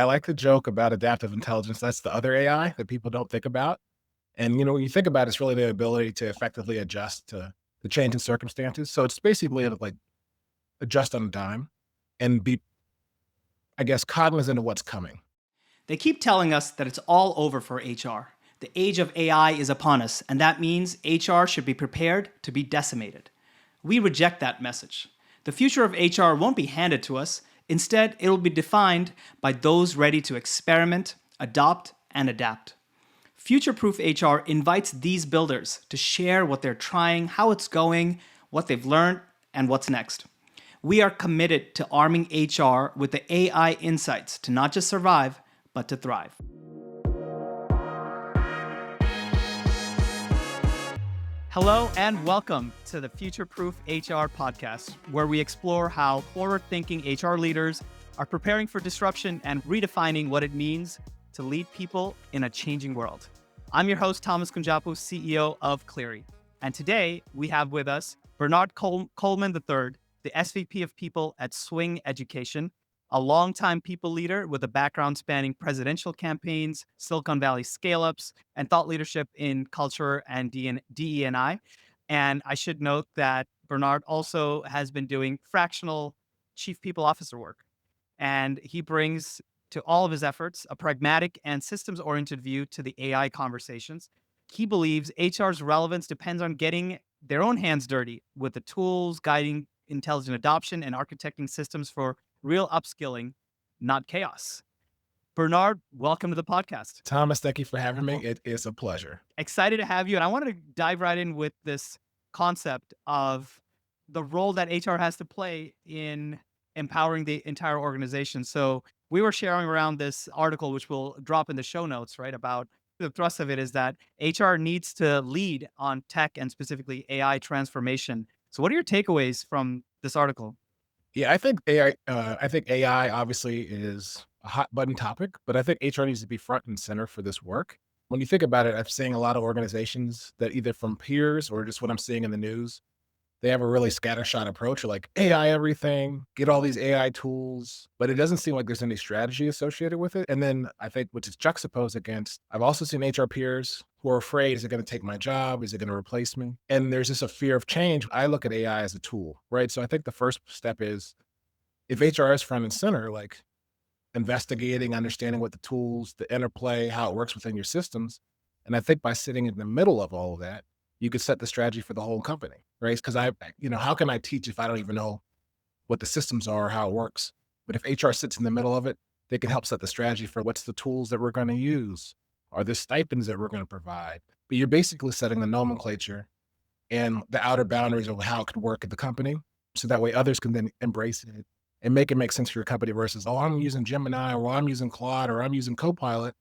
I like to joke about adaptive intelligence. That's the other AI that people don't think about. And, when you think about it, it's really the ability to effectively adjust to the change in circumstances. So it's basically like adjust on a dime and be, I guess, cognizant of what's coming. They keep telling us that it's all over for HR. The age of AI is upon us, and that means HR should be prepared to be decimated. We reject that message. The future of HR won't be handed to us. Instead, it'll be defined by those ready to experiment, adopt, and adapt. Future Proof HR invites these builders to share what they're trying, how it's going, what they've learned, and what's next. We are committed to arming HR with the AI insights to not just survive, but to thrive. Hello and welcome to the Future Proof HR podcast, where we explore how forward-thinking HR leaders are preparing for disruption and redefining what it means to lead people in a changing world. I'm your host, Thomas Kunjappu, CEO of Cleary. And today we have with us Bernard Coleman III, the SVP of People at Swing Education, a longtime people leader with a background spanning presidential campaigns, Silicon Valley scale-ups, and thought leadership in culture and DE&I. And I should note that Bernard also has been doing fractional chief people officer work. And he brings to all of his efforts a pragmatic and systems-oriented view to the AI conversations. He believes HR's relevance depends on getting their own hands dirty with the tools, guiding intelligent adoption, and architecting systems for real upskilling, not chaos. Bernard, welcome to the podcast. Thomas, thank you for having me. It is a pleasure. Excited to have you. And I wanted to dive right in with this concept of the role that HR has to play in empowering the entire organization. So we were sharing around this article, which we'll drop in the show notes, right? About the thrust of it is that HR needs to lead on tech and specifically AI transformation. So what are your takeaways from this article? Yeah, I think AI obviously is a hot button topic, but I think HR needs to be front and center for this work. When you think about it, I'm seeing a lot of organizations that either from peers or just what I'm seeing in the news, they have a really scattershot approach, like AI everything, get all these AI tools, but it doesn't seem like there's any strategy associated with it. And then I think which is juxtaposed against, I've also seen HR peers who are afraid, is it going to take my job? Is it going to replace me? And there's just a fear of change. I look at AI as a tool, right? So I think the first step is if HR is front and center, like investigating, understanding what the tools, the interplay, how it works within your systems. And I think by sitting in the middle of all of that, you could set the strategy for the whole company, right? Because how can I teach if I don't even know what the systems are or how it works? But if HR sits in the middle of it, they can help set the strategy for what's the tools that we're going to use, or the stipends that we're going to provide. But you're basically setting the nomenclature and the outer boundaries of how it could work at the company. So that way others can then embrace it and make it make sense for your company versus, oh, I'm using Gemini, or I'm using Claude, or I'm using Copilot.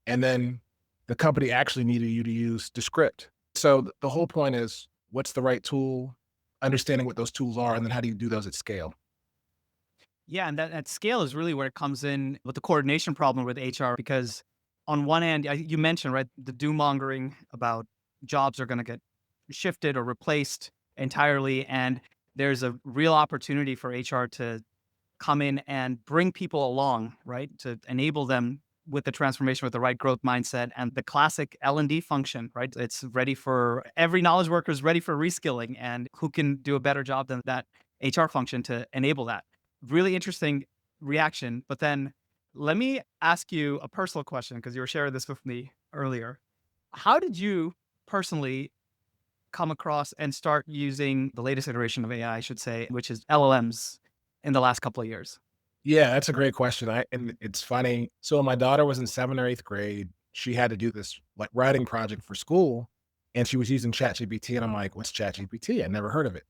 And then the company actually needed you to use Descript. So the whole point is, what's the right tool, understanding what those tools are, and then how do you do those at scale? Yeah, and that scale is really where it comes in with the coordination problem with HR, because on one hand, you mentioned, right, the doom mongering about jobs are going to get shifted or replaced entirely. And there's a real opportunity for HR to come in and bring people along, right, to enable them with the transformation, with the right growth mindset and the classic L&D function, right? It's ready for every knowledge worker is ready for reskilling, and who can do a better job than that HR function to enable that. Really interesting reaction. But then let me ask you a personal question, because you were sharing this with me earlier. How did you personally come across and start using the latest iteration of AI, I should say, which is LLMs in the last couple of years? Yeah, that's a great question. And it's funny. So when my daughter was in 7th or 8th grade, she had to do this like writing project for school, and she was using ChatGPT. And I'm like, what's ChatGPT? I never heard of it.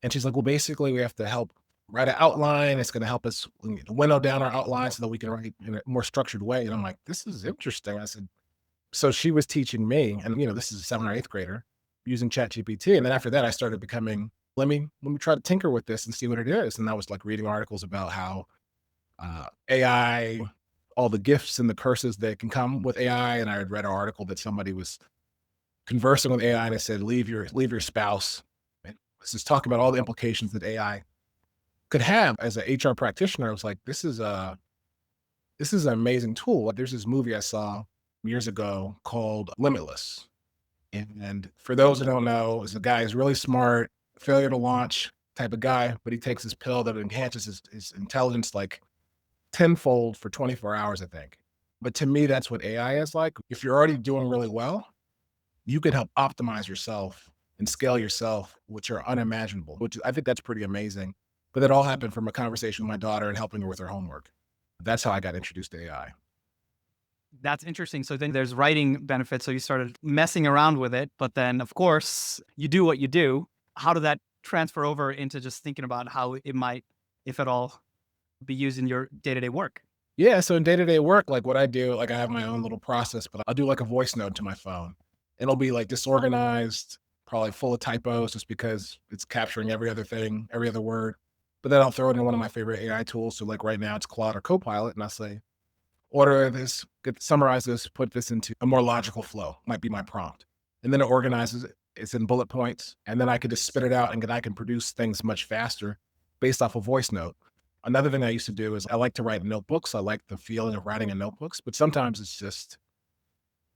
And she's like, well, basically, we have to help write an outline. It's going to help us winnow down our outline so that we can write in a more structured way. And I'm like, this is interesting. I said, so she was teaching me, and this is a 7th or 8th grader using ChatGPT. And then after that, I started becoming, let me try to tinker with this and see what it is. And I was like reading articles about how AI, all the gifts and the curses that can come with AI. And I had read an article that somebody was conversing with AI and it said, leave your spouse. And this is talking about all the implications that AI could have. As an HR practitioner, I was like, this is this is an amazing tool. Like, there's this movie I saw years ago called Limitless. And for those who don't know, is a guy who's really smart, failure to launch type of guy, but he takes this pill that enhances his intelligence like tenfold for 24 hours, I think. But to me, that's what AI is like. If you're already doing really well, you could help optimize yourself and scale yourself, which are unimaginable, which I think that's pretty amazing. But that all happened from a conversation with my daughter and helping her with her homework. That's how I got introduced to AI. That's interesting. So then there's writing benefits. So you started messing around with it, but then of course you do what you do. How did that transfer over into just thinking about how it might, if at all, be used in your day-to-day work? Yeah, so in day-to-day work, like what I do, like I have my own little process, but I'll do like a voice note to my phone. It'll be like disorganized, probably full of typos just because it's capturing every other thing, every other word. But then I'll throw it in one of my favorite AI tools. So like right now it's Claude or Copilot, and I say, order this, summarize this, put this into a more logical flow, might be my prompt. And then it organizes it. It's in bullet points. And then I can just spit it out and then I can produce things much faster based off a voice note. Another thing I used to do is I like to write notebooks. I like the feeling of writing in notebooks, but sometimes it's just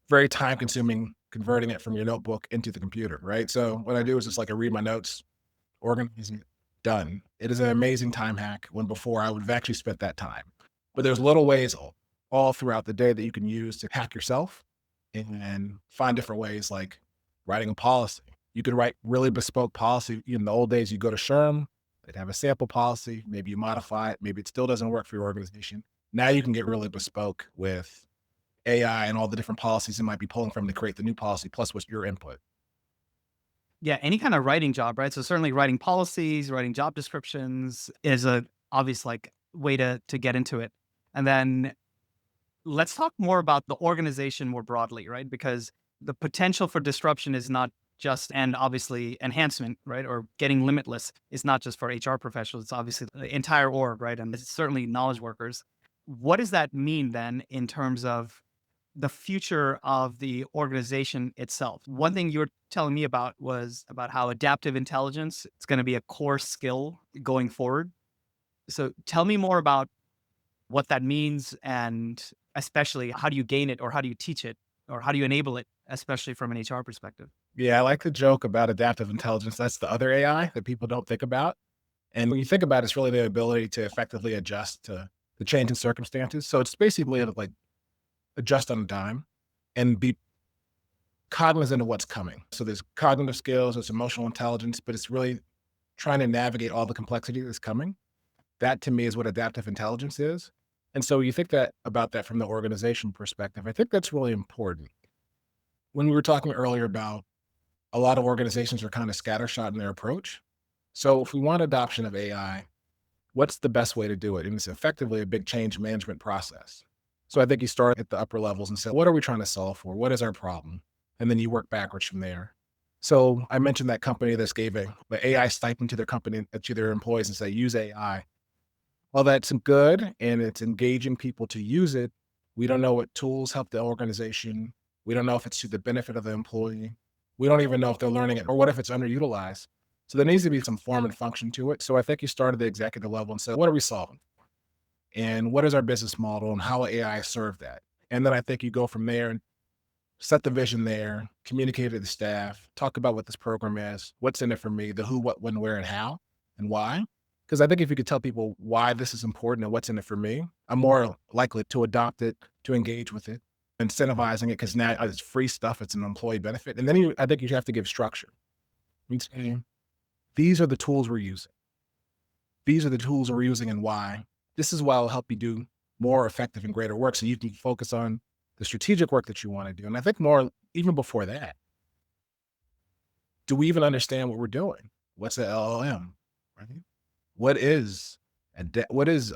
very time consuming converting it from your notebook into the computer, right? So what I do is just like I read my notes, organizing it, done. It is an amazing time hack when before I would have actually spent that time. But there's little ways all throughout the day that you can use to hack yourself and find different ways like writing a policy. You could write really bespoke policy. In the old days, you go to SHRM, they'd have a sample policy, maybe you modify it, maybe it still doesn't work for your organization. Now you can get really bespoke with AI and all the different policies it might be pulling from to create the new policy, plus what's your input. Yeah, any kind of writing job, right? So certainly writing policies, writing job descriptions is a obvious like way to get into it. And then let's talk more about the organization more broadly, right? Because the potential for disruption is not just, and obviously enhancement, right? Or getting limitless is not just for HR professionals. It's obviously the entire org, right? And it's certainly knowledge workers. What does that mean then in terms of the future of the organization itself? One thing you were telling me about was about how adaptive intelligence is going to be a core skill going forward. So tell me more about what that means and especially how do you gain it or how do you teach it or how do you enable it, especially from an HR perspective? Yeah, I like the joke about adaptive intelligence. That's the other AI that people don't think about. And when you think about it, it's really the ability to effectively adjust to the change in circumstances. So it's basically like adjust on a dime and be cognizant of what's coming. So there's cognitive skills, there's emotional intelligence, but it's really trying to navigate all the complexity that's coming. That to me is what adaptive intelligence is. And so you think that about that from the organization perspective, I think that's really important. When we were talking earlier about a lot of organizations are kind of scattershot in their approach. So if we want adoption of AI, what's the best way to do it? And it's effectively a big change management process. So I think you start at the upper levels and say, what are we trying to solve for? What is our problem? And then you work backwards from there. So I mentioned that company that's giving the AI stipend to their company, to their employees and say, use AI. Well, that's good and it's engaging people to use it. We don't know what tools help the organization. We don't know if it's to the benefit of the employee. We don't even know if they're learning it or what if it's underutilized. So there needs to be some form and function to it. So I think you start at the executive level and say, what are we solving? And what is our business model and how will AI serve that? And then I think you go from there and set the vision there, communicate it to the staff, talk about what this program is, what's in it for me, the who, what, when, where, and how, and why. Because I think if you could tell people why this is important and what's in it for me, I'm more likely to adopt it, to engage with it, incentivizing it because now it's free stuff, it's an employee benefit. And then I think you have to give structure. You say, these are the tools we're using. These are the tools we're using and why. This is why it'll help you do more effective and greater work so you can focus on the strategic work that you want to do. And I think more, even before that, do we even understand what we're doing? What's an LLM, right? What is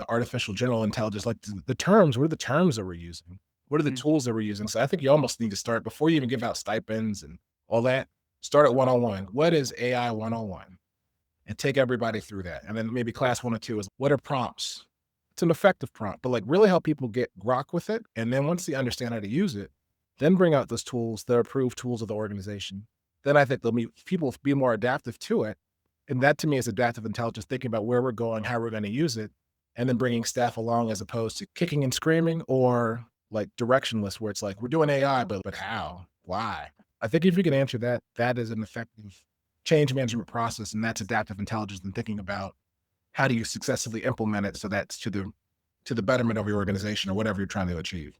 artificial general intelligence? Like the terms, what are the terms that we're using? What are the Mhm. tools that we're using? So I think you almost need to start before you even give out stipends and all that. Start at 101. What is AI 101? And take everybody through that. And then maybe class 1 or 2 is what are prompts? It's an effective prompt, but like really help people get grok with it. And then once they understand how to use it, then bring out those tools, the approved tools of the organization. Then I think people be more adaptive to it. And that to me is adaptive intelligence, thinking about where we're going, how we're going to use it, and then bringing staff along as opposed to kicking and screaming or like directionless, where it's like, we're doing AI, but how? Why? I think if you can answer that, that is an effective change management process, and that's adaptive intelligence and thinking about how do you successfully implement it so that's to the betterment of your organization or whatever you're trying to achieve.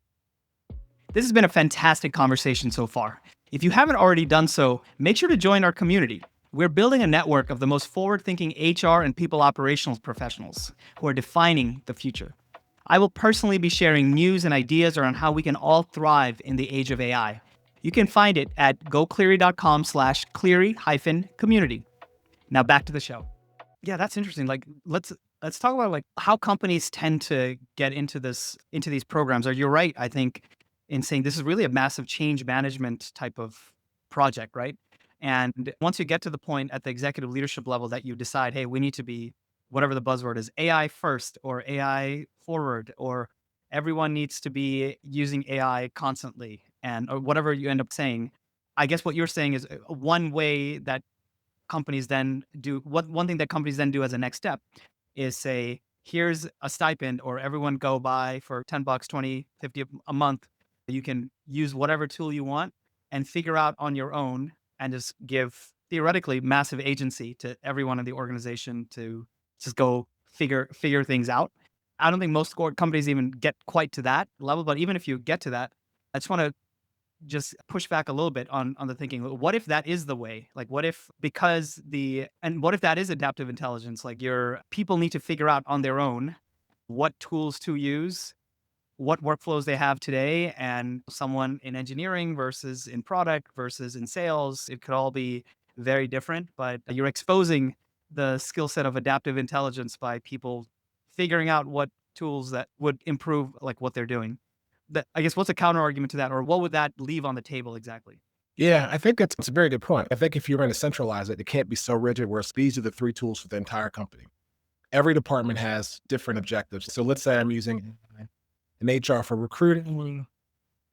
This has been a fantastic conversation so far. If you haven't already done so, make sure to join our community. We're building a network of the most forward thinking HR and people operations professionals who are defining the future. I will personally be sharing news and ideas around how we can all thrive in the age of AI. You can find it at gocleary.com/Cleary-community. Now back to the show. Yeah, that's interesting. Like let's talk about like how companies tend to get into these programs. Are you right? I think in saying this is really a massive change management type of project, right? And once you get to the point at the executive leadership level that you decide, hey, we need to be whatever the buzzword is, AI first or AI forward, or everyone needs to be using AI constantly, and or whatever you end up saying. I guess what you're saying is one way that companies then do what one thing that companies then do as a next step is say, here's a stipend, or everyone go buy for 10 bucks, 20, 50 a month. You can use whatever tool you want and figure out on your own, and just give theoretically massive agency to everyone in the organization to just go figure things out. I don't think most companies even get quite to that level, but even if you get to that, I just want to just push back a little bit on the thinking. What if that is the way? Like, what if what if that is adaptive intelligence? Like, your people need to figure out on their own what tools to use, what workflows they have today, and someone in engineering versus in product versus in sales, it could all be very different, but you're exposing the skill set of adaptive intelligence by people figuring out what tools that would improve like what they're doing. That, I guess, what's a counter argument to that, or what would that leave on the table exactly? Yeah, I think that's a very good point. I think if you're going to centralize it, it can't be so rigid where these are the three tools for the entire company. Every department has different objectives. So let's say I'm using an HR for recruiting,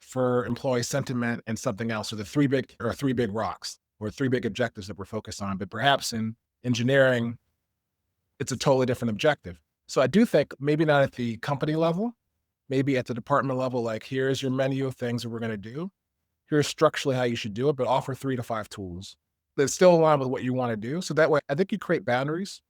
for employee sentiment, and something else. So the three big rocks or three big objectives that we're focused on. But perhaps in engineering, it's a totally different objective. So I do think maybe not at the company level, maybe at the department level, like here's your menu of things that we're going to do. Here's structurally how you should do it, but offer 3 to 5 tools that still align with what you wanna do. So that way, I think you create boundaries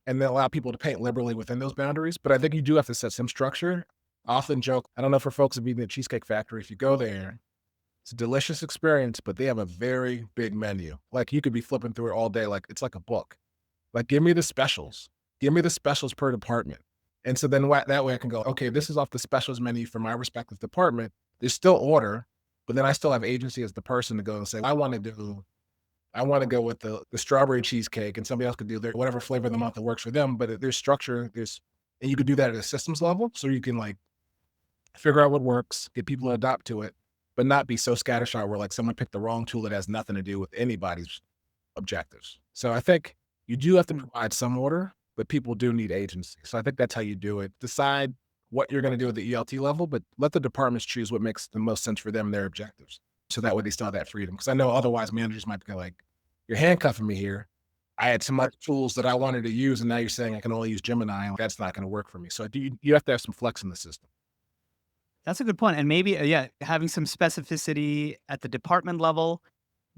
and then allow people to paint liberally within those boundaries, but I think you do have to set some structure. I often joke, I don't know for folks that be in the Cheesecake Factory, if you go there, it's a delicious experience, but they have a very big menu. Like, you could be flipping through it all day, like, it's like a book. Like, give me the specials. Give me the specials per department. And so then that way I can go, okay, this is off the specials menu for my respective department. There's still order, but then I still have agency as the person to go and say, I want to go with the strawberry cheesecake, and somebody else could do their whatever flavor of the month that works for them. But there's structure, and you could do that at a systems level. So you can like figure out what works, get people to adopt to it, but not be so scattershot where like someone picked the wrong tool that has nothing to do with anybody's objectives. So I think you do have to provide some order, but people do need agency. So I think that's how you do it. Decide what you're going to do at the ELT level, but let the departments choose what makes the most sense for them and their objectives. So that way they still have that freedom. Because I know otherwise managers might be like, you're handcuffing me here. I had so much tools that I wanted to use, and now you're saying I can only use Gemini. That's not going to work for me. So you have to have some flex in the system. That's a good point. And maybe, yeah, having some specificity at the department level,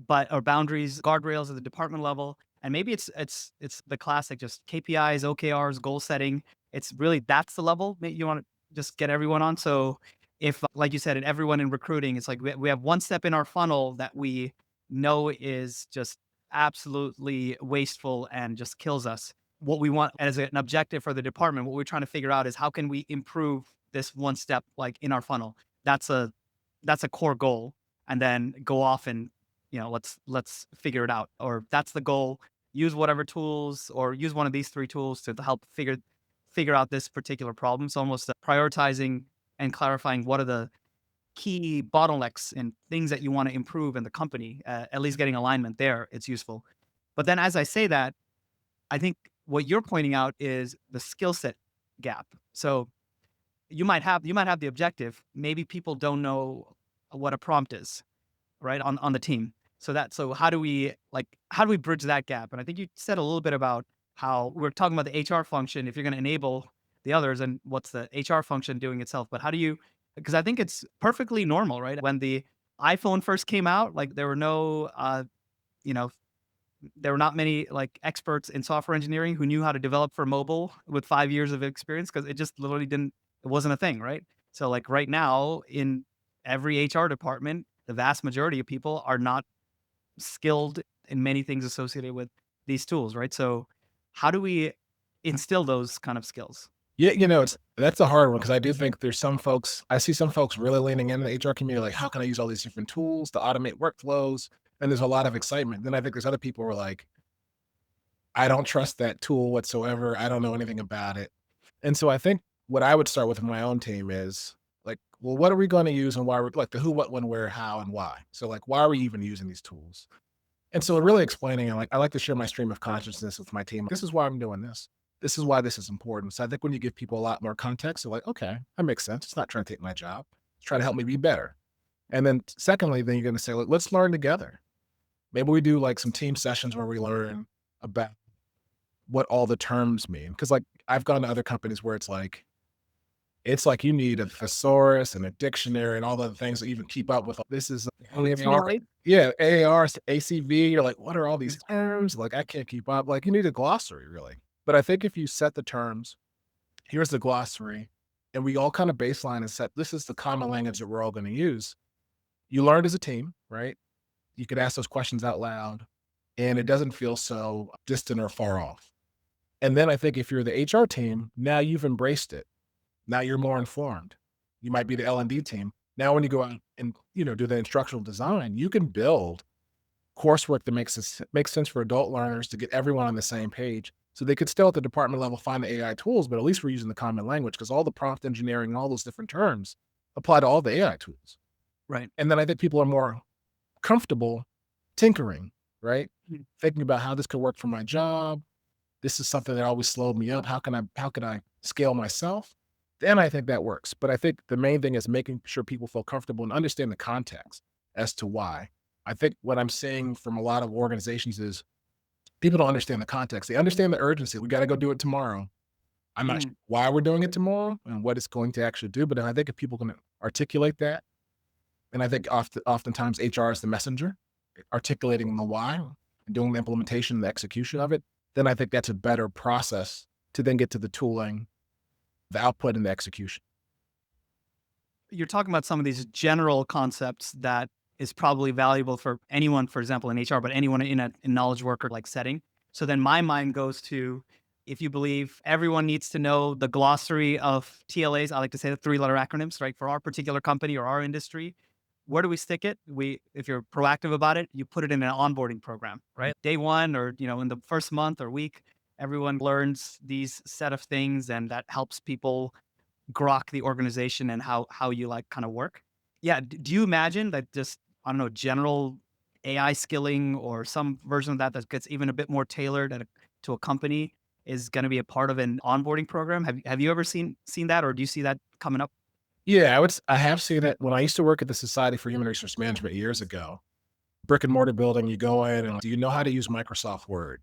but or boundaries, guardrails at the department level. And maybe it's the classic, just KPIs, OKRs, goal setting. It's really that's the level that you want to just get everyone on. So if, like you said, and everyone in recruiting, it's like we have one step in our funnel that we know is just absolutely wasteful and just kills us. What we want as an objective for the department, what we're trying to figure out is how can we improve this one step like in our funnel. That's a core goal, and then go off and let's figure it out. Or that's the goal. Use whatever tools, or use one of these three tools to help figure out this particular problem. So almost prioritizing and clarifying what are the key bottlenecks and things that you want to improve in the company. At least getting alignment there, it's useful. But then, as I say that, I think what you're pointing out is the skill set gap. So you might have the objective. Maybe people don't know what a prompt is, right? On the team. So how do we bridge that gap? And I think you said a little bit about how we're talking about the HR function. If you're going to enable the others, and what's the HR function doing itself. But how do you, because I think it's perfectly normal, right? When the iPhone first came out, like there were no, you know, there were not many like experts in software engineering who knew how to develop for mobile with 5 years of experience because it just literally didn't, it wasn't a thing, right? So like right now in every HR department, the vast majority of people are not skilled in many things associated with these tools, right? So how do we instill those kind of skills? Yeah, that's a hard one because I do think there's some folks I see some folks really leaning into the HR community, like, how can I use all these different tools to automate workflows? And there's a lot of excitement. Then I think there's other people who are like, I don't trust that tool whatsoever. I don't know anything about it. And so I think what I would start with my own team is like, well, what are we going to use and why? We're like the who, what, when, where, how, and why. So like, why are we even using these tools? And so really explaining, and like, I like to share my stream of consciousness with my team. This is why I'm doing this. This is why this is important. So I think when you give people a lot more context, they're like, okay, that makes sense. It's not trying to take my job. It's trying to help me be better. And then secondly, then you're going to say, like, let's learn together. Maybe we do like some team sessions where we learn about what all the terms mean. Cause like I've gone to other companies where it's like you need a thesaurus and a dictionary and all the things to even keep up with. This is AAR, Right. yeah, AAR, ACV. You're like, what are all these terms? Like, I can't keep up. Like, you need a glossary, really. But I think if you set the terms, here's the glossary, and we all kind of baseline and set this is the common language that we're all going to use. You learned as a team, right? You could ask those questions out loud, and it doesn't feel so distant or far off. And then I think if you're the HR team, now you've embraced it. Now you're more informed. You might be the L&D team. Now when you go out and, do the instructional design, you can build coursework that makes sense for adult learners to get everyone on the same page. So they could still at the department level find the AI tools, but at least we're using the common language because all the prompt engineering and all those different terms apply to all the AI tools. Right. And then I think people are more comfortable tinkering, right? Mm. Thinking about how this could work for my job. This is something that always slowed me up. How can I scale myself? Then I think that works. But I think the main thing is making sure people feel comfortable and understand the context as to why. I think what I'm seeing from a lot of organizations is people don't understand the context. They understand the urgency. We got to go do it tomorrow. I'm not sure Mm. why we're doing it tomorrow and what it's going to actually do. But I think if people can articulate that, and I think oftentimes HR is the messenger, articulating the why and doing the implementation and the execution of it, then I think that's a better process to then get to the tooling, the output, and the execution. You're talking about some of these general concepts that is probably valuable for anyone, for example, in HR, but anyone in a knowledge worker like setting. So then my mind goes to, if you believe everyone needs to know the glossary of TLAs, I like to say the 3-letter acronyms, right? For our particular company or our industry, where do we stick it? If you're proactive about it, you put it in an onboarding program, right? Day one, or, in the first month or week, everyone learns these set of things, and that helps people grok the organization and how you like kind of work. Yeah. Do you imagine that just, I don't know, general AI skilling or some version of that that gets even a bit more tailored to a company is going to be a part of an onboarding program? Have you ever seen that, or do you see that coming up? Yeah, I have seen it when I used to work at the Society for Human Resource Management years ago. Brick and mortar building, you go in and do you know how to use Microsoft Word?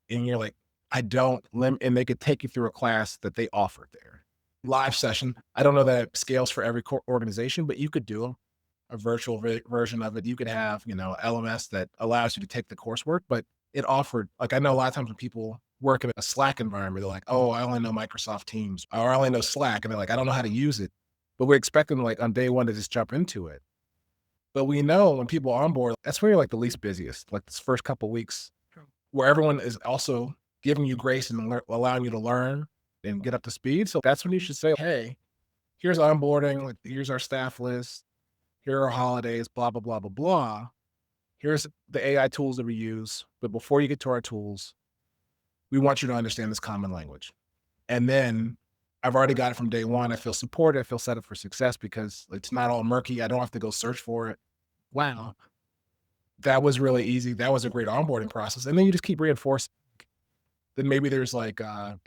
And you're like, I don't. And they could take you through a class that they offered there. Live session. I don't know that it scales for every organization, but you could do a virtual version of it. You could have, LMS that allows you to take the coursework, but it offered, like, I know a lot of times when people work in a Slack environment, they're like, oh, I only know Microsoft Teams or I only know Slack. And they're like, I don't know how to use it. But we're expecting like on day one to just jump into it. But we know when people are on board, that's when you're like the least busiest, like this first couple weeks True. where everyone is also giving you grace and allowing you to learn and get up to speed. So that's when you should say, hey, here's onboarding, like, here's our staff list, here are holidays, blah, blah, blah, blah, blah. Here's the AI tools that we use. But before you get to our tools, we want you to understand this common language. And then I've already got it from day one. I feel supported. I feel set up for success because it's not all murky. I don't have to go search for it. Wow. That was really easy. That was a great onboarding process. And then you just keep reinforcing. Then maybe there's like at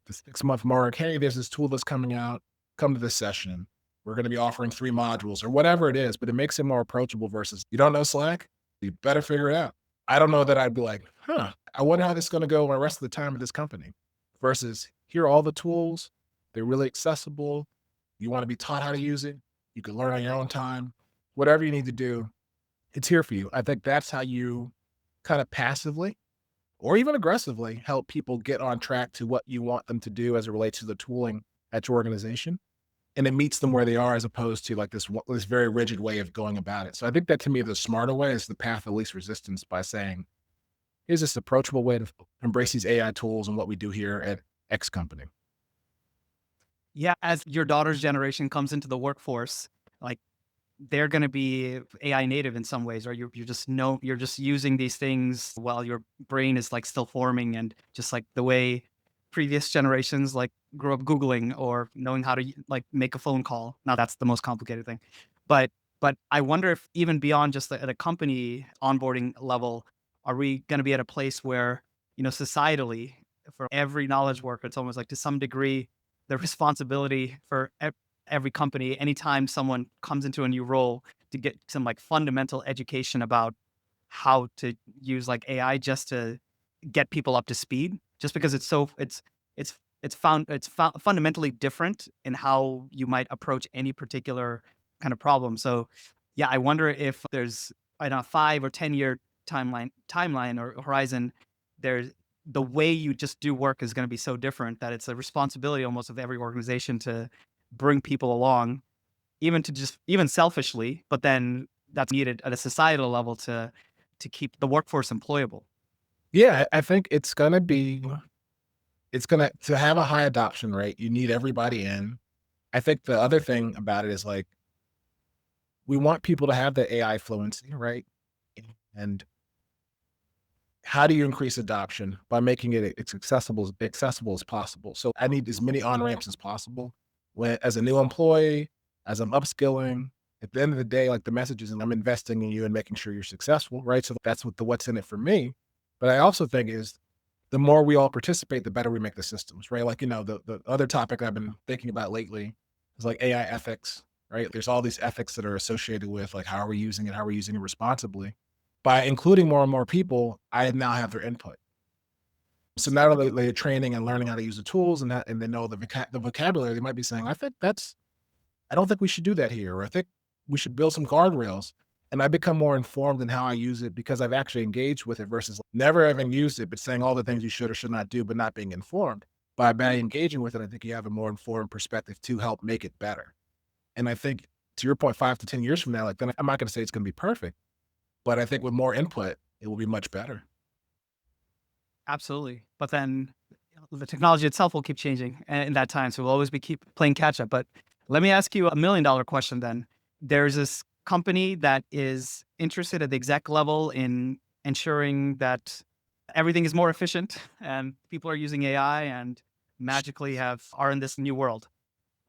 the 6-month mark, hey, there's this tool that's coming out. Come to this session. We're going to be offering 3 modules or whatever it is, but it makes it more approachable versus you don't know Slack? You better figure it out. I don't know that I'd be like, I wonder how this is going to go the rest of the time at this company versus here are all the tools. They're really accessible. You want to be taught how to use it. You can learn on your own time. Whatever you need to do, it's here for you. I think that's how you kind of passively or even aggressively help people get on track to what you want them to do as it relates to the tooling at your organization. And it meets them where they are as opposed to like this very rigid way of going about it. So I think that to me, the smarter way is the path of least resistance by saying, here's this approachable way to embrace these AI tools and what we do here at X company. Yeah, as your daughter's generation comes into the workforce, like they're going to be AI native in some ways, or you're just using these things while your brain is like still forming, and just like the way previous generations like grew up Googling or knowing how to like make a phone call. Now that's the most complicated thing, but I wonder if even beyond just at a company onboarding level, are we going to be at a place where societally for every knowledge worker, it's almost like to some degree the responsibility for every company, anytime someone comes into a new role, to get some like fundamental education about how to use like AI just to get people up to speed, just because it's fundamentally different in how you might approach any particular kind of problem. So yeah, I wonder if there's in a 5 or 10 year timeline or horizon, there's the way you just do work is going to be so different that it's a responsibility almost of every organization to bring people along, even selfishly, but then that's needed at a societal level to keep the workforce employable. Yeah, I think it's gonna to have a high adoption rate, you need everybody in. I think the other thing about it is like we want people to have the AI fluency, right? And how do you increase adoption? By making it as accessible as possible. So I need as many on-ramps as possible. When as a new employee, as I'm upskilling, at the end of the day, like the message is I'm investing in you and making sure you're successful, right? So that's what the what's in it for me. But I also think is the more we all participate, the better we make the systems, right? Like, the other topic I've been thinking about lately is like AI ethics, right? There's all these ethics that are associated with like how are we using it, how are we using it responsibly. By including more and more people, I now have their input. So not only they're training and learning how to use the tools and they know the vocabulary, they might be saying, I don't think we should do that here, or I think we should build some guardrails. And I become more informed in how I use it because I've actually engaged with it versus never having used it, but saying all the things you should or should not do, but not being informed. By engaging with it, I think you have a more informed perspective to help make it better. And I think to your point, 5 to 10 years from now, like then I'm not going to say it's going to be perfect, but I think with more input, it will be much better. Absolutely. But then the technology itself will keep changing in that time. So we'll always be keep playing catch up. But let me ask you $1 million question then. There's this company that is interested at the exec level in ensuring that everything is more efficient and people are using AI and magically are in this new world.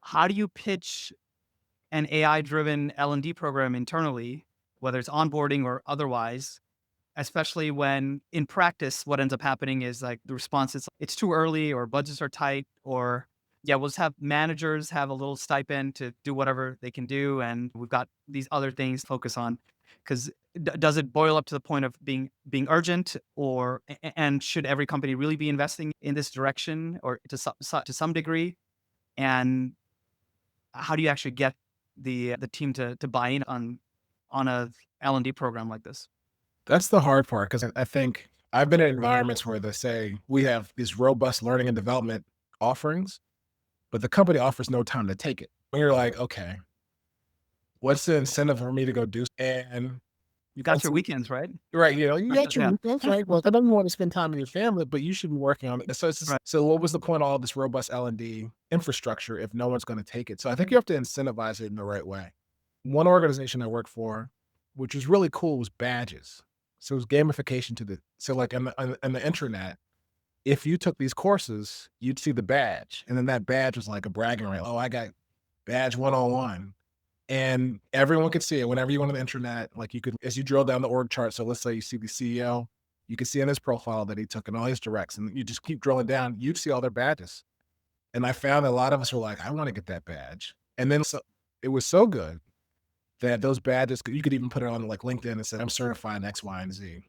How do you pitch an AI driven L&D program internally, whether it's onboarding or otherwise, especially when in practice, what ends up happening is like the response is it's too early or budgets are tight, or yeah, we'll just have managers have a little stipend to do whatever they can do. And we've got these other things to focus on. Because does it boil up to the point of being urgent, or and should every company really be investing in this direction or to some degree? And how do you actually get the team to buy in on a L&D program like this? That's the hard part because I think I've been in environments where they say we have these robust learning and development offerings, but the company offers no time to take it. And you're like, okay, what's the incentive for me to go do? And You got your weekends, right? right, you got your Yeah. weekends, right? Well, I don't want to spend time with your family, but you should be working on it. So it's just, Right. so what was the point of all this robust L&D infrastructure if no one's going to take it? So I think you have to incentivize it in the right way. One organization I worked for, which was really cool, was badges. So it was gamification so like on the intranet, if you took these courses, you'd see the badge. And then that badge was like a bragging right. Oh, I got badge 101. And everyone could see it whenever you went on the internet. Like you could, as you drill down the org chart. So let's say you see the CEO, you could see in his profile that he took in all his directs, and you just keep drilling down, you'd see all their badges. And I found that a lot of us were like, I want to get that badge. And then so it was so good that those badges, you could even put it on like LinkedIn and say, I'm certified in X, Y, and Z.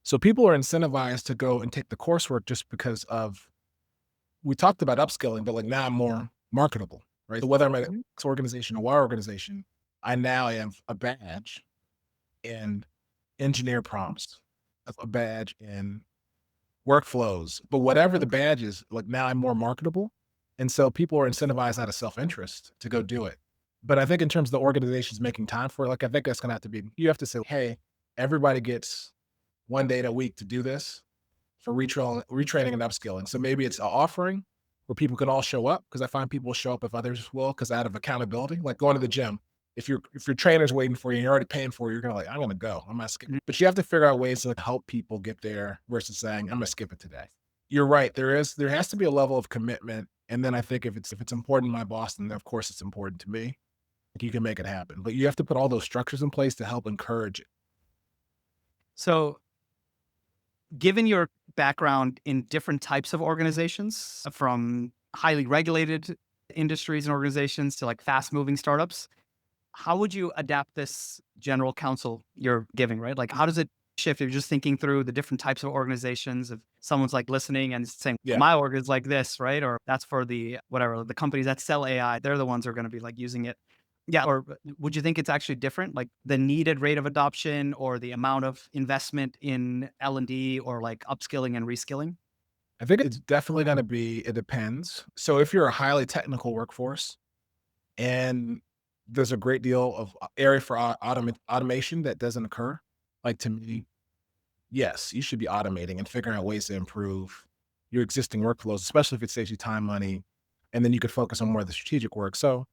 So people are incentivized to go and take the coursework just because of we talked about upskilling, but like now I'm more marketable, right? So whether I'm at Mhm. X organization or Y organization, I now have a badge in engineer prompts, a badge in workflows, but whatever the badge is, like now I'm more marketable. And so people are incentivized out of self-interest to go do it. But I think in terms of the organizations making time for it, like I think that's gonna have to be, you have to say, hey, everybody gets 1 day a week to do this for retraining and upskilling. So maybe it's an offering where people can all show up because I find people will show up if others will, because out of accountability, like going to the gym. If your trainer's waiting for you and you're already paying for it, you're gonna like, I'm gonna go. I'm gonna skip. Mhm. But you have to figure out ways to like, help people get there versus saying, I'm gonna skip it today. You're right. There has to be a level of commitment. And then I think if it's important to my boss, then of course it's important to me. Like, you can make it happen. But you have to put all those structures in place to help encourage it. So, given your background in different types of organizations, from highly regulated industries and organizations to like fast moving startups, how would you adapt this general counsel you're giving, right? Like, how does it shift? If you're just thinking through the different types of organizations, if someone's like listening and saying, Yeah. my org is like this, right? Or that's for the whatever, the companies that sell AI, they're the ones who are going to be like using it. Yeah. Or would you think it's actually different? Like the needed rate of adoption or the amount of investment in L&D or like upskilling and reskilling? I think it's definitely gonna be, it depends. So if you're a highly technical workforce, and there's a great deal of area for automation that doesn't occur. Like to me, yes, you should be automating and figuring out ways to improve your existing workflows, especially if it saves you time, money, and then you could focus on more of the strategic work. So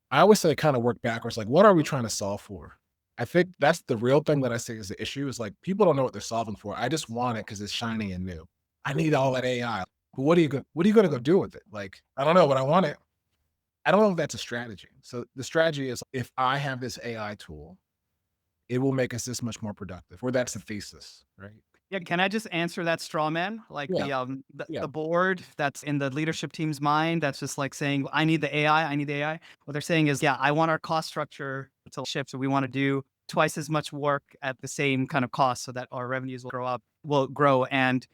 I always say kind of work backwards. Like, what are we trying to solve for? I think that's the real thing that I say is the issue is like people don't know what they're solving for. I just want it because it's shiny and new. I need all that AI. But what are you gonna go do with it? Like, I don't know, but I want it. I don't know if that's a strategy. So the strategy is if I have this AI tool, it will make us this much more productive, or that's the thesis, right? Yeah, can I just answer that straw man? Like Yeah, yeah, the board that's in the leadership team's mind, that's just like saying, I need the AI, I need the AI. What they're saying is, yeah, I want our cost structure to shift. So we want to do twice as much work at the same kind of cost so that our revenues will grow. And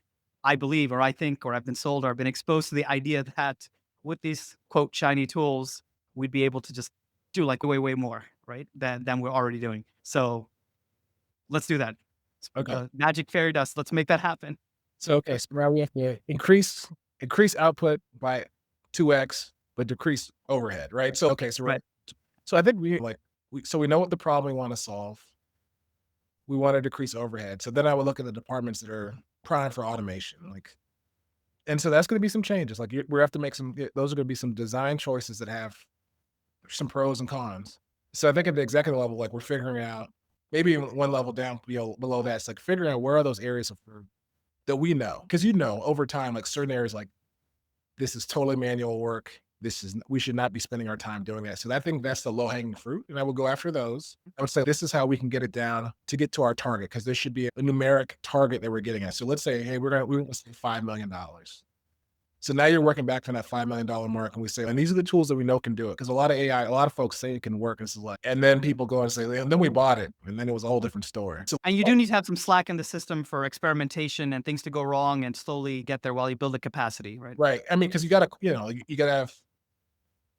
I believe, or I think, or I've been sold or I've been exposed to the idea that with these quote shiny tools, we'd be able to just do like way, way more, right? Than we're already doing. So let's do that. okay. Magic fairy dust. Let's make that happen. So okay, so now we have to increase output by 2x, but decrease overhead, right? So okay, Right. so I think we know what the problem we want to solve. We want to decrease overhead. So then I would look at the departments that are primed for automation, like, and so that's going to be some changes. Like we have to make some. Those are going to be some design choices that have some pros and cons. So I think at the executive level, like we're figuring out maybe even one level down, below that, it's like figuring out where are those areas that we know, because over time, like certain areas, like this is totally manual work. We should not be spending our time doing that. So I think that's the low hanging fruit, and I will go after those. I would say this is how we can get it down to get to our target, because there should be a numeric target that we're getting at. So let's say, hey, we want to spend $5 million. So now you're working back from that $5 million mark, and we say, and these are the tools that we know can do it. Because a lot of folks say it can work. And this is like, and then people go and say, and then we bought it, and then it was a whole different story. So And you do need to have some slack in the system for experimentation and things to go wrong and slowly get there while you build the capacity, right? right, I mean, because you gotta have.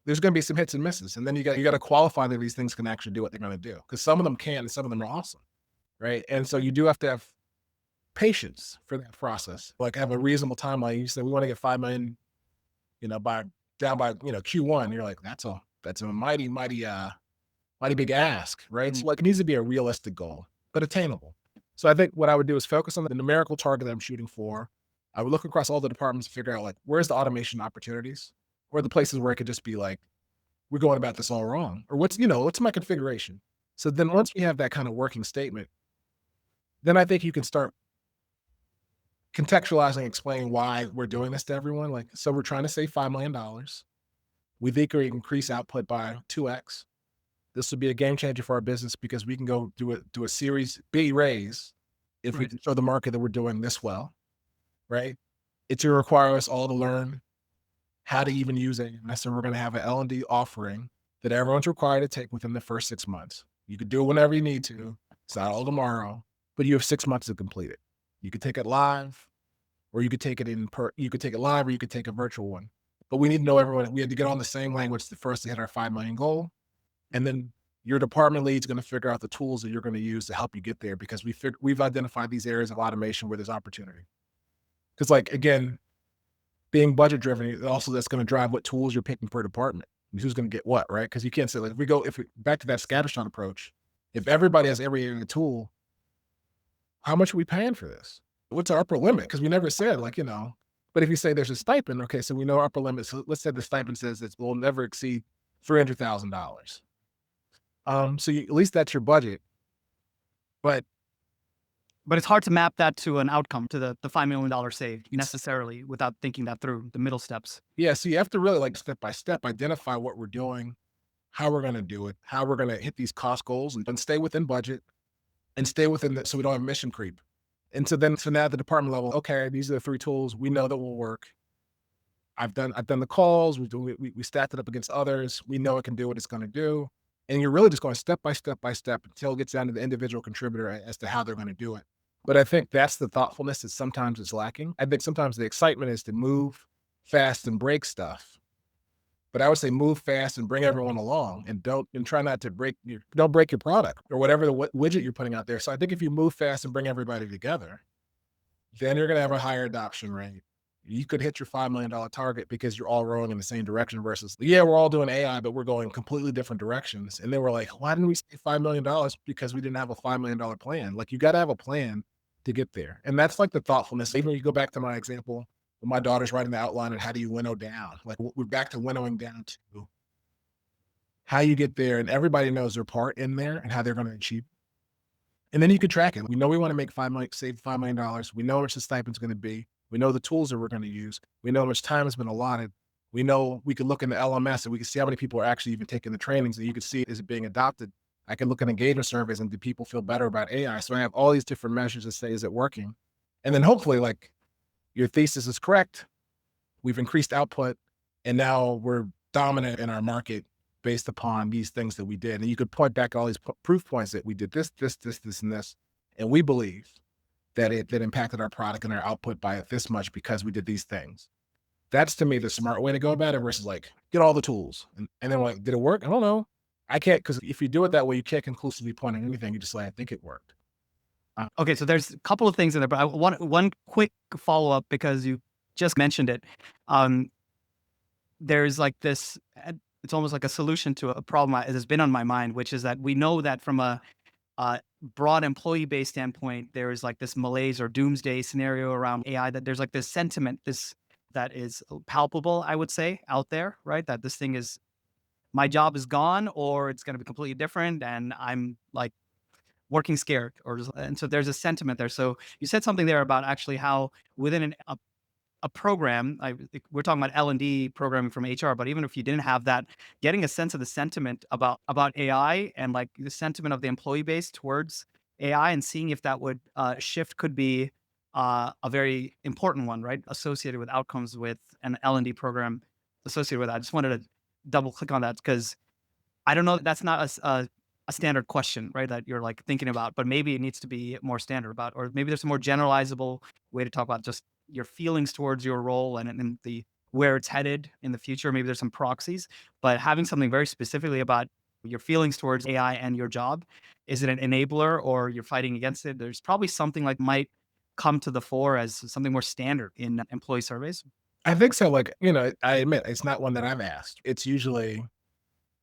There's going to be some hits and misses, and then you got to qualify that these things can actually do what they're going to do. Because some of them can, and some of them are awesome, right? And so you do have to have patience for that process. Like have a reasonable timeline. You say we want to get 5 million, by down by Q1. You're like that's a mighty big ask, right? Mm. So like it needs to be a realistic goal, but attainable. So I think what I would do is focus on the numerical target that I'm shooting for. I would look across all the departments to figure out like where's the automation opportunities, or the places where it could just be like we're going about this all wrong, or what's my configuration. So then once we have that kind of working statement, then I think you can start contextualizing, explaining why we're doing this to everyone. Like, so we're trying to save $5 million. We think we increase output by 2x. This would be a game changer for our business because we can go do a Series B raise if we Right. can show the market that we're doing this well, right? It's going to require us all to learn how to even use AI. So we're going to have an L&D offering that everyone's required to take within the first 6 months. You could do it whenever you need to. It's not all tomorrow, but you have 6 months to complete it. You could take it live, or you could take it you could take it live, or you could take a virtual one. But we need to know everyone. We had to get on the same language to first to hit our 5 million goal, and then your department lead's going to figure out the tools that you're going to use to help you get there because we've identified these areas of automation where there's opportunity. Because like again, being budget driven, also that's going to drive what tools you're picking per department. Who's going to get what, right? Because you can't say like if we back to that scattershot approach, if everybody has every area tool, how much are we paying for this? What's our upper limit? Because we never said like, but if you say there's a stipend, okay, so we know our upper limit. So let's say the stipend says it will never exceed $300,000. At least that's your budget. But But it's hard to map that to an outcome, to the $5 million saved necessarily without thinking that through, the middle steps. yeah, so you have to really like step by step identify what we're doing, how we're going to do it, how we're going to hit these cost goals, and stay within budget and stay within so we don't have mission creep. And so now at the department level, okay, these are the 3 tools we know that will work. I've done the calls. We stacked it up against others. We know it can do what it's going to do. And you're really just going step by step by step until it gets down to the individual contributor as to how they're going to do it. But I think that's the thoughtfulness that sometimes is lacking. I think sometimes the excitement is to move fast and break stuff. But I would say move fast and bring everyone along, and try not to don't break your product or whatever widget you're putting out there. So I think if you move fast and bring everybody together, then you're going to have a higher adoption rate. You could hit your $5 million target because you're all rowing in the same direction versus, yeah, we're all doing AI, but we're going completely different directions. And then we're like, why didn't we say $5 million? Because we didn't have a $5 million plan. Like you got to have a plan to get there. And that's like the thoughtfulness. Even when you go back to my example, when my daughter's writing the outline and how do you winnow down? Like we're back to winnowing down to how you get there. And everybody knows their part in there and how they're going to achieve. And then you can track it. We know we want to make save $5 million. We know how much the stipend's going to be. We know the tools that we're going to use. We know how much time has been allotted. We know we could look in the LMS and we can see how many people are actually even taking the trainings, and you can see is it being adopted. I can look at engagement surveys and do people feel better about AI? So I have all these different measures to say, is it working? And then hopefully like your thesis is correct. We've increased output and now we're dominant in our market based upon these things that we did. And you could point back all these proof points that we did this, and this. And we believe that that impacted our product and our output by this much because we did these things. That's to me the smart way to go about it versus like get all the tools. And then like, did it work? I don't know. I can't, because if you do it that way, you can't conclusively point at anything. You just like, I think it worked. Okay, so there's a couple of things in there, but I want one quick follow-up because you just mentioned it. There's like this, it's almost like a solution to a problem that has been on my mind, which is that we know that from a broad employee-based standpoint, there is like this malaise or doomsday scenario around AI, that there's like this sentiment, that is palpable, I would say, out there, right? That this thing is, my job is gone or it's going to be completely different. And I'm like working scared and so there's a sentiment there. So you said something there about actually how within a program, we're talking about L&D programming from HR, but even if you didn't have that, getting a sense of the sentiment about AI and like the sentiment of the employee base towards AI and seeing if that would shift could be a very important one, right? Associated with outcomes with an L&D program associated with that. I just wanted to double click on that because I don't know, that's not a standard question, right? That you're like thinking about, but maybe it needs to be more standard about, or maybe there's a more generalizable way to talk about just your feelings towards your role and the where it's headed in the future. Maybe there's some proxies, but having something very specifically about your feelings towards AI and your job, is it an enabler or you're fighting against it? There's probably something like might come to the fore as something more standard in employee surveys. I think so. Like, I admit it's not one that I've asked. It's usually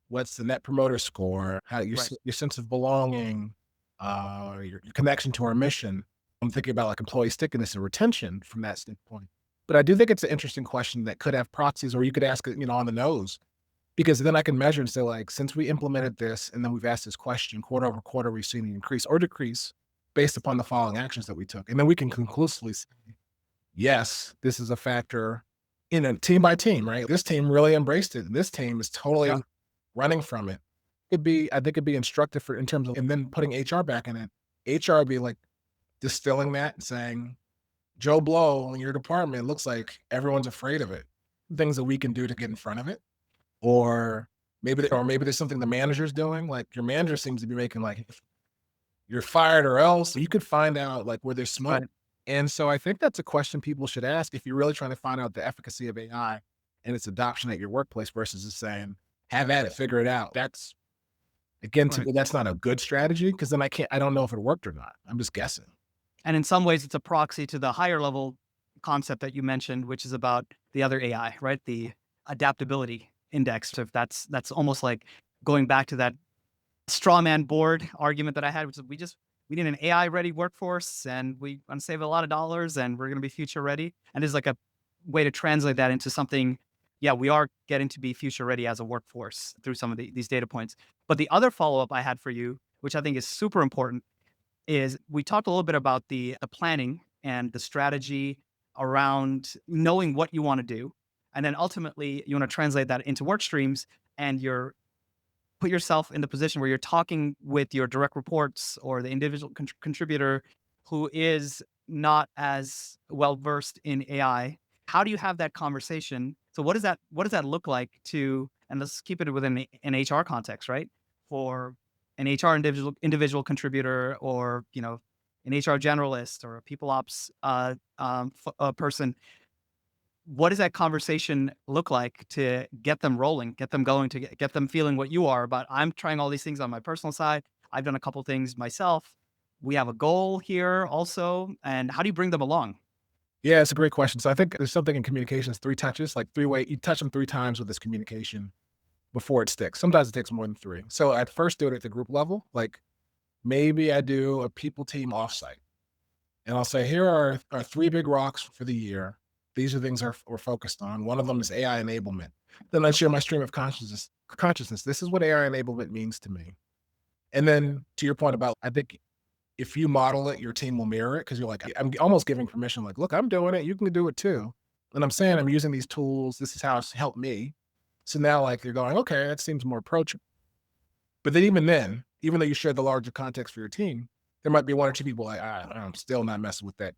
what's the net promoter score, how Right. your sense of belonging, your connection to our mission. I'm thinking about like employee stickiness and retention from that standpoint. But I do think it's an interesting question that could have proxies, or you could ask it, on the nose, because then I can measure and say like, since we implemented this and then we've asked this question quarter over quarter, we've seen the increase or decrease based upon the following actions that we took. And then we can conclusively say, yes, this is a factor in a team by team, right? This team really embraced it. And this team is totally Yeah. running from it. I think it'd be instructive in terms of, and then putting HR back in it. HR would be like distilling that and saying, Joe Blow in your department, looks like everyone's afraid of it. Things that we can do to get in front of it. Or maybe there's something the manager's doing. Like your manager seems to be making like, you're fired or else. You could find out like where there's smoke. Right. And so I think that's a question people should ask if you're really trying to find out the efficacy of AI and its adoption at your workplace versus just saying, have at it, figure it out. That's again, to Right. me, that's not a good strategy because then I don't know if it worked or not. I'm just guessing. And in some ways, it's a proxy to the higher level concept that you mentioned, which is about the other AI, right? The adaptability index. So if that's almost like going back to that straw man board argument that I had, which is we need an AI ready workforce and we want to save a lot of dollars and we're going to be future ready. And there's like a way to translate that into something. Yeah, we are getting to be future ready as a workforce through some of these data points. But the other follow up I had for you, which I think is super important, is we talked a little bit about the planning and the strategy around knowing what you want to do. And then ultimately you want to translate that into work streams and you're put yourself in the position where you're talking with your direct reports or the individual contributor who is not as well versed in AI. How do you have that conversation? So what does that look like to, and let's keep it within an HR context, right? For an HR individual contributor or, an HR generalist or a people ops person, what does that conversation look like to get them rolling, get them going, to get them feeling what you are about? I'm trying all these things on my personal side. I've done a couple things myself. We have a goal here also. And how do you bring them along? Yeah, it's a great question. So I think there's something in communications, three touches, like three-way. You touch them three times with this communication before it sticks. Sometimes it takes more than three. So I'd first do it at the group level. Like maybe I do a people team offsite. And I'll say, here are our three big rocks for the year. These are things we're focused on. One of them is AI enablement. Then I share my stream of consciousness. This is what AI enablement means to me. And then to your point about, I think if you model it, your team will mirror it because you're like, I'm almost giving permission, like, look, I'm doing it. You can do it too. And I'm saying I'm using these tools. This is how it's helped me. So now, like, you're going, okay, that seems more approachable. But then, even though you share the larger context for your team, there might be one or two people like, I'm still not messing with that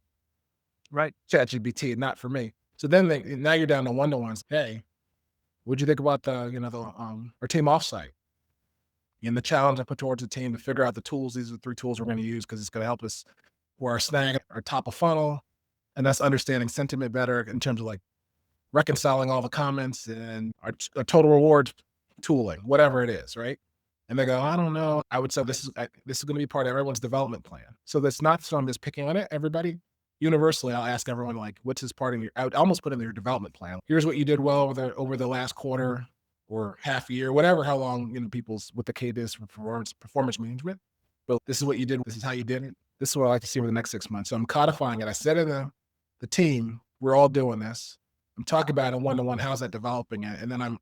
Right. ChatGPT, not for me. So then now you're down to one-to-ones. Hey, what'd you think about our team offsite? And the challenge I put towards the team to figure out the tools. These are the three tools we're going to use because it's going to help us where our snag, our top of funnel, and that's understanding sentiment better in terms of like reconciling all the comments and our total rewards tooling, whatever it is, right? And they go, I don't know. I would say this is going to be part of everyone's development plan. So that's not so I'm just picking on it. Everybody, universally, I'll ask everyone like, what's this part of your? I would almost put in their development plan. Here's what you did well over the last quarter or half year, whatever, how long people's what the cadence for performance management. But this is what you did. This is how you did it. This is what I like to see over the next 6 months. So I'm codifying it. I said in the team, we're all doing this. I'm talking about it one-to-one. How's that developing it? And then I'm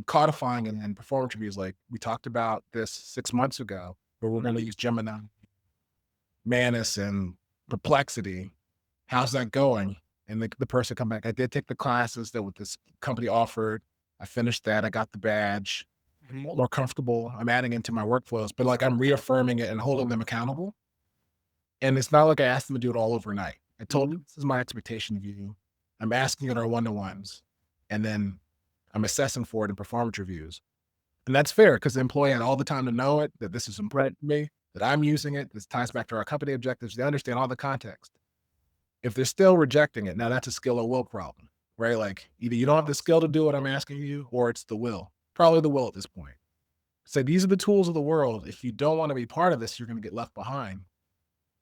codifying it in performance reviews. Like we talked about this 6 months ago, where we're going to use Gemini, Manus, and Perplexity. How's that going? And the person come back. I did take the classes that what this company offered. I finished that. I got the badge. I'm more comfortable. I'm adding into my workflows, but like I'm reaffirming it and holding them accountable. And it's not like I asked them to do it all overnight. I told them, this is my expectation of you. I'm asking it our one-to-ones. And then I'm assessing for it in performance reviews. And that's fair because the employee had all the time to know it, that this is Right. important to me, that I'm using it. This ties back to our company objectives. They understand all the context. If they're still rejecting it, now that's a skill or will problem, right? Like either you don't have the skill to do what I'm asking you, or it's the will. Probably the will at this point. Say these are the tools of the world. If you don't want to be part of this, you're going to get left behind.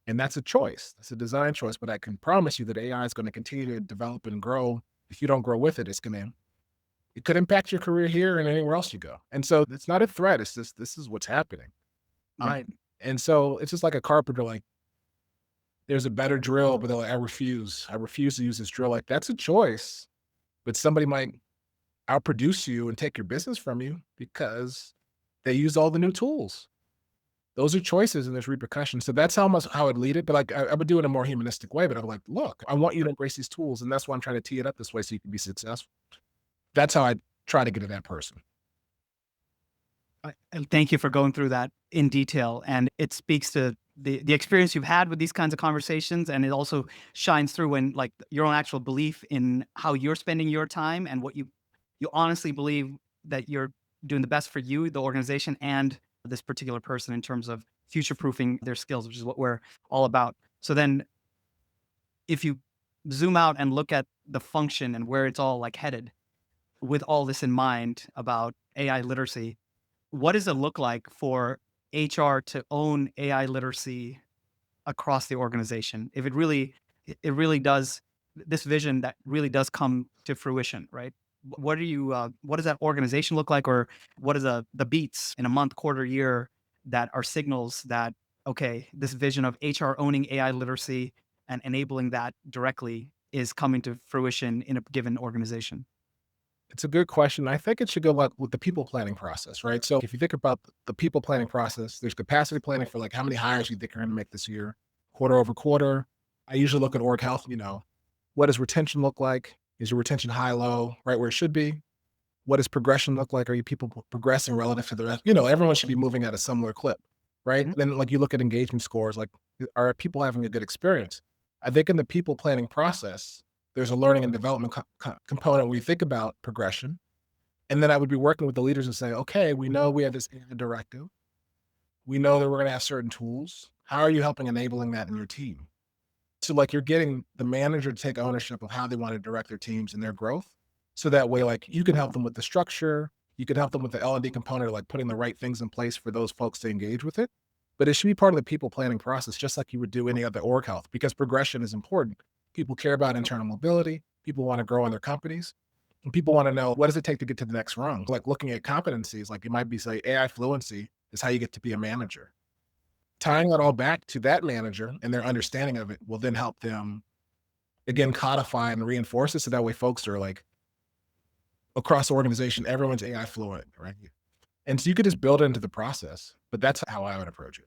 And that's a choice. That's a design choice. But I can promise you that AI is going to continue to develop and grow. If you don't grow with it, it could impact your career here and anywhere else you go. And so it's not a threat. It's just this is what's happening. Right. And so it's just like a carpenter, like there's a better drill, but they're like, I refuse. I refuse to use this drill. Like that's a choice. But somebody might outproduce you and take your business from you because they use all the new tools. Those are choices and there's repercussions. So that's how I'd lead it. But like I would do it in a more humanistic way. But I'm like, look, I want you to embrace these tools. And that's why I'm trying to tee it up this way so you can be successful. That's how I try to get to that person. And thank you for going through that in detail. And it speaks to the experience you've had with these kinds of conversations. And it also shines through when like your own actual belief in how you're spending your time and what you honestly believe that you're doing the best for you, the organization, and this particular person in terms of future proofing their skills, which is what we're all about. So then if you zoom out and look at the function and where it's all like headed, with all this in mind about AI literacy, what does it look like for HR to own AI literacy across the organization? If it really does, this vision that really does come to fruition, right? What does that organization look like, or what is the beats in a month, quarter, year that are signals that, okay, this vision of HR owning AI literacy and enabling that directly is coming to fruition in a given organization? It's a good question. I think it should go like with the people planning process, right? So if you think about the people planning process, there's capacity planning for like how many hires you think you're going to make this year, quarter over quarter. I usually look at org health, what does retention look like? Is your retention high, low, right where it should be? What does progression look like? Are you people progressing relative to the rest? Everyone should be moving at a similar clip, right? Mhm. Then like you look at engagement scores, like are people having a good experience? I think in the people planning process, there's a learning and development component when you think about progression. And then I would be working with the leaders and say, okay, we know we have this AI directive. We know that we're going to have certain tools. How are you helping enabling that in your team? So like you're getting the manager to take ownership of how they want to direct their teams and their growth. So that way, like you can help them with the structure, you can help them with the L&D component, like putting the right things in place for those folks to engage with it. But it should be part of the people planning process, just like you would do any other org health, because progression is important. People care about internal mobility. People want to grow in their companies. And people want to know what does it take to get to the next rung? Like looking at competencies, like it might be say AI fluency is how you get to be a manager. Tying it all back to that manager and their understanding of it will then help them again codify and reinforce it so that way folks are like across the organization, everyone's AI fluent, right? And so you could just build it into the process, but that's how I would approach it.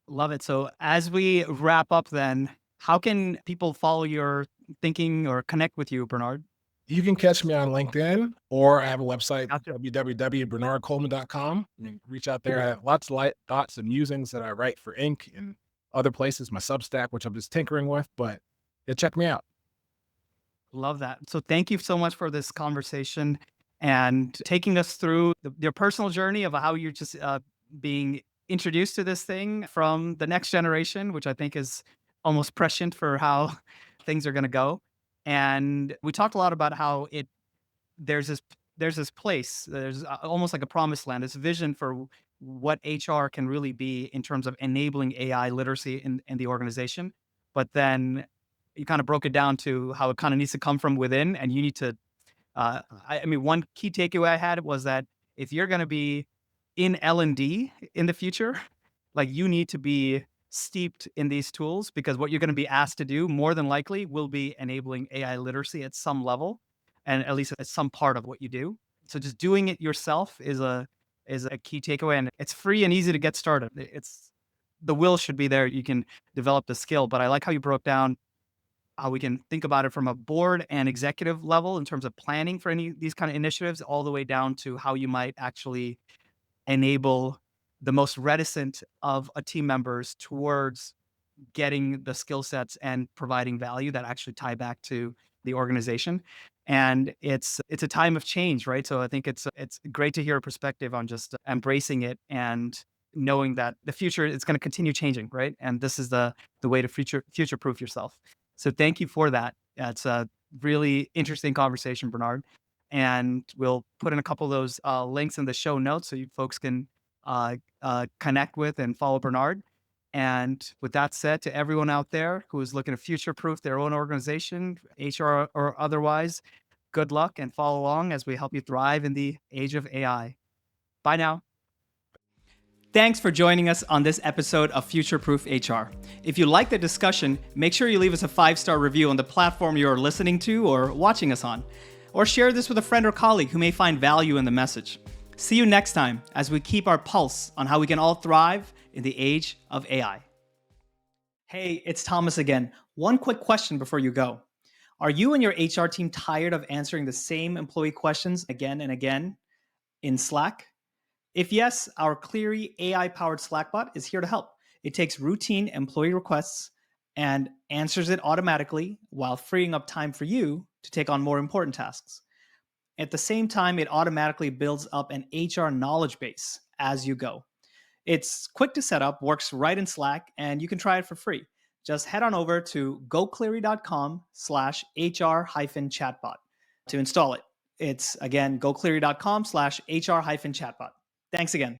Love it. So as we wrap up, then, how can people follow your thinking or connect with you, Bernard? You can catch me on LinkedIn, or I have a website, Gotcha. www.bernardcoleman.com. You can reach out there. I have lots of light thoughts and musings that I write for Inc. and other places, my Substack, which I'm just tinkering with, but yeah, check me out. Love that. So thank you so much for this conversation and taking us through your personal journey of how you're just being introduced to this thing from the next generation, which I think is almost prescient for how things are going to go. And we talked a lot about how there's this place, there's almost like a promised land, this vision for what HR can really be in terms of enabling AI literacy in the organization. But then you kind of broke it down to how it kind of needs to come from within, and you need to. I mean, one key takeaway I had was that if you're going to be in L&D in the future, like you need to be steeped in these tools, because what you're going to be asked to do more than likely will be enabling AI literacy at some level, and at least at some part of what you do. So just doing it yourself is a key takeaway, and it's free and easy to get started. It's the will should be there. You can develop the skill, but I like how you broke down how we can think about it from a board and executive level in terms of planning for any of these kind of initiatives, all the way down to how you might actually enable the most reticent of a team members towards getting the skill sets and providing value that actually tie back to the organization. And it's a time of change, right? So I think it's great to hear a perspective on just embracing it and knowing that the future is going to continue changing, right? And this is the way to future proof yourself. So thank you for that. It's a really interesting conversation, Bernard. And we'll put in a couple of those links in the show notes so you folks can connect with and follow Bernard. And with that said, to everyone out there who is looking to future proof their own organization, HR or otherwise, good luck and follow along as we help you thrive in the age of AI. Bye now. Thanks for joining us on this episode of Future Proof HR. If you like the discussion, make sure you leave us a 5-star review on the platform you're listening to or watching us on, or share this with a friend or colleague who may find value in the message. See you next time as we keep our pulse on how we can all thrive in the age of AI. Hey, it's Thomas again. One quick question before you go. Are you and your HR team tired of answering the same employee questions again and again in Slack? If yes, our Cleary AI-powered Slack bot is here to help. It takes routine employee requests and answers it automatically while freeing up time for you to take on more important tasks. At the same time, it automatically builds up an HR knowledge base as you go. It's quick to set up, works right in Slack, and you can try it for free. just head on over to gocleary.com/HR-chatbot to install it. It's again, gocleary.com/HR-chatbot. Thanks again.